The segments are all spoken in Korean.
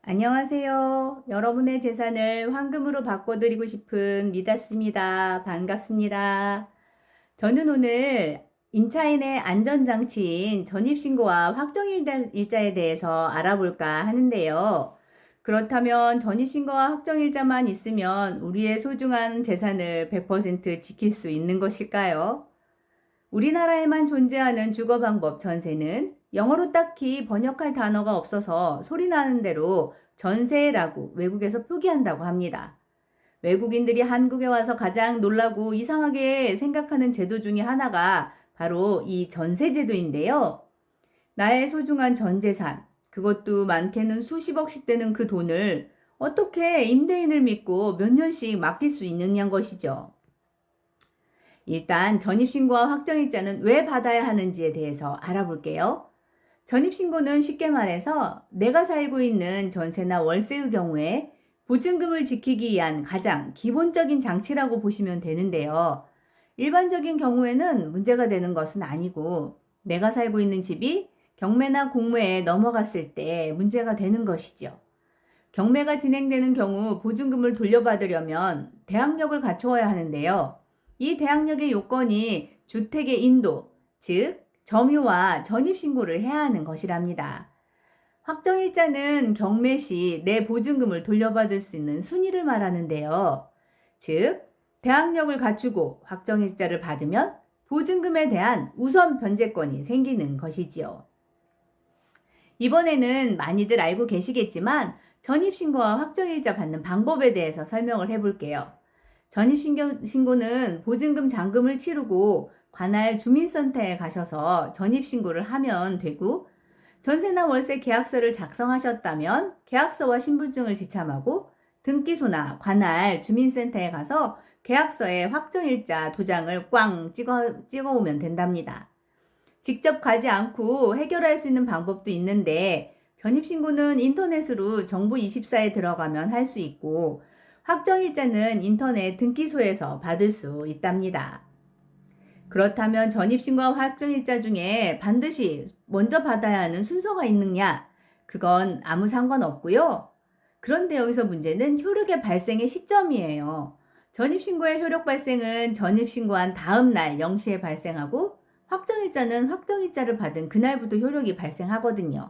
안녕하세요. 여러분의 재산을 황금으로 바꿔드리고 싶은 미다스입니다. 반갑습니다. 저는 오늘 임차인의 안전장치인 전입신고와 확정일자에 대해서 알아볼까 하는데요. 그렇다면 전입신고와 확정일자만 있으면 우리의 소중한 재산을 100% 지킬 수 있는 것일까요? 우리나라에만 존재하는 주거방법 전세는 영어로 딱히 번역할 단어가 없어서 소리나는 대로 전세라고 외국에서 표기한다고 합니다. 외국인들이 한국에 와서 가장 놀라고 이상하게 생각하는 제도 중에 하나가 바로 이 전세제도인데요. 나의 소중한 전 재산, 그것도 많게는 수십억씩 되는 그 돈을 어떻게 임대인을 믿고 몇 년씩 맡길 수 있느냐는 것이죠. 일단 전입신고와 확정일자는 왜 받아야 하는지에 대해서 알아볼게요. 전입신고는 쉽게 말해서 내가 살고 있는 전세나 월세의 경우에 보증금을 지키기 위한 가장 기본적인 장치라고 보시면 되는데요. 일반적인 경우에는 문제가 되는 것은 아니고 내가 살고 있는 집이 경매나 공매에 넘어갔을 때 문제가 되는 것이죠. 경매가 진행되는 경우 보증금을 돌려받으려면 대항력을 갖추어야 하는데요. 이 대항력의 요건이 주택의 인도, 즉 점유와 전입신고를 해야 하는 것이랍니다. 확정일자는 경매 시 내 보증금을 돌려받을 수 있는 순위를 말하는데요. 즉 대항력을 갖추고 확정일자를 받으면 보증금에 대한 우선 변제권이 생기는 것이지요. 이번에는 많이들 알고 계시겠지만 전입신고와 확정일자 받는 방법에 대해서 설명을 해볼게요. 전입신고는 보증금 잔금을 치르고 관할 주민센터에 가셔서 전입신고를 하면 되고, 전세나 월세 계약서를 작성하셨다면 계약서와 신분증을 지참하고 등기소나 관할 주민센터에 가서 계약서에 확정일자 도장을 꽝 찍어 오면 된답니다. 직접 가지 않고 해결할 수 있는 방법도 있는데, 전입신고는 인터넷으로 정부24에 들어가면 할 수 있고, 확정일자는 인터넷 등기소에서 받을 수 있답니다. 그렇다면 전입신고와 확정일자 중에 반드시 먼저 받아야 하는 순서가 있느냐? 그건 아무 상관없고요. 그런데 여기서 문제는 효력의 발생의 시점이에요. 전입신고의 효력 발생은 전입신고한 다음 날 0시에 발생하고, 확정일자는 확정일자를 받은 그날부터 효력이 발생하거든요.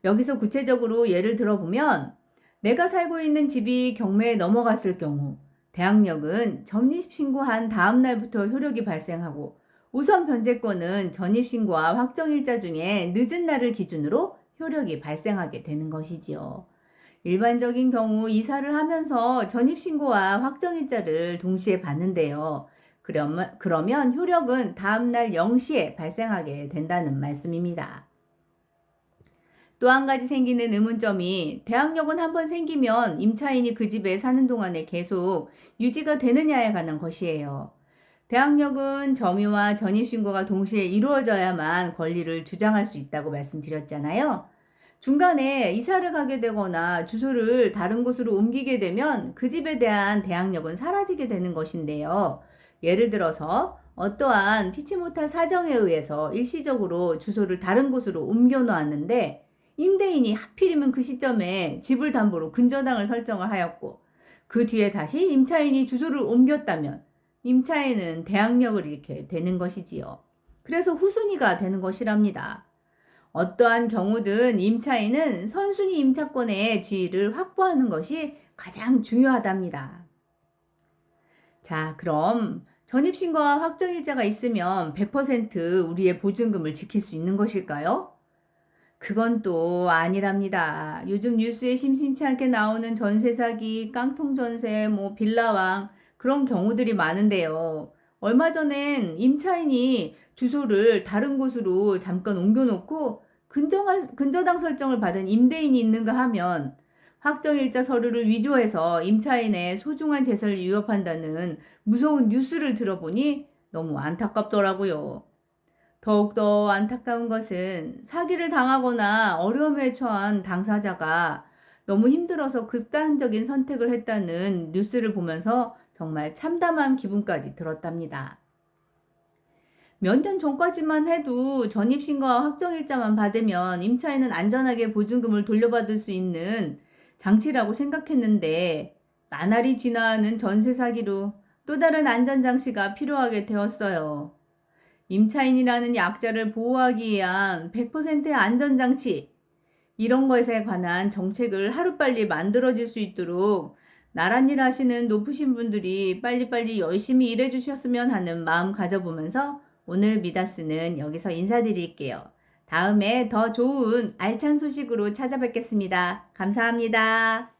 여기서 구체적으로 예를 들어보면 내가 살고 있는 집이 경매에 넘어갔을 경우 대항력은 전입신고한 다음 날부터 효력이 발생하고, 우선 변제권은 전입신고와 확정일자 중에 늦은 날을 기준으로 효력이 발생하게 되는 것이지요. 일반적인 경우 이사를 하면서 전입신고와 확정일자를 동시에 받는데요. 그러면 효력은 다음날 0시에 발생하게 된다는 말씀입니다. 또 한 가지 생기는 의문점이 대항력은 한번 생기면 임차인이 그 집에 사는 동안에 계속 유지가 되느냐에 관한 것이에요. 대항력은 점유와 전입신고가 동시에 이루어져야만 권리를 주장할 수 있다고 말씀드렸잖아요. 중간에 이사를 가게 되거나 주소를 다른 곳으로 옮기게 되면 그 집에 대한 대항력은 사라지게 되는 것인데요. 예를 들어서 어떠한 피치 못할 사정에 의해서 일시적으로 주소를 다른 곳으로 옮겨 놓았는데, 임대인이 하필이면 그 시점에 집을 담보로 근저당을 설정을 하였고, 그 뒤에 다시 임차인이 주소를 옮겼다면 임차인은 대항력을 잃게 되는 것이지요. 그래서 후순위가 되는 것이랍니다. 어떠한 경우든 임차인은 선순위 임차권의 지위를 확보하는 것이 가장 중요하답니다. 자, 그럼 전입신고와 확정일자가 있으면 100% 우리의 보증금을 지킬 수 있는 것일까요? 그건 또 아니랍니다. 요즘 뉴스에 심심치 않게 나오는 전세 사기, 깡통 전세, 빌라왕 그런 경우들이 많은데요. 얼마 전엔 임차인이 주소를 다른 곳으로 잠깐 옮겨놓고 근저당 설정을 받은 임대인이 있는가 하면 확정일자 서류를 위조해서 임차인의 소중한 재산을 위협한다는 무서운 뉴스를 들어보니 너무 안타깝더라고요. 더욱더 안타까운 것은 사기를 당하거나 어려움에 처한 당사자가 너무 힘들어서 극단적인 선택을 했다는 뉴스를 보면서 정말 참담한 기분까지 들었답니다. 몇 년 전까지만 해도 전입신고와 확정일자만 받으면 임차인은 안전하게 보증금을 돌려받을 수 있는 장치라고 생각했는데 나날이 지나는 전세 사기로 또 다른 안전장치가 필요하게 되었어요. 임차인이라는 약자를 보호하기 위한 100%의 안전장치, 이런 것에 관한 정책을 하루빨리 만들어질 수 있도록 나란 일 하시는 높으신 분들이 빨리빨리 열심히 일해 주셨으면 하는 마음 가져보면서 오늘 미다스는 여기서 인사드릴게요. 다음에 더 좋은 알찬 소식으로 찾아뵙겠습니다. 감사합니다.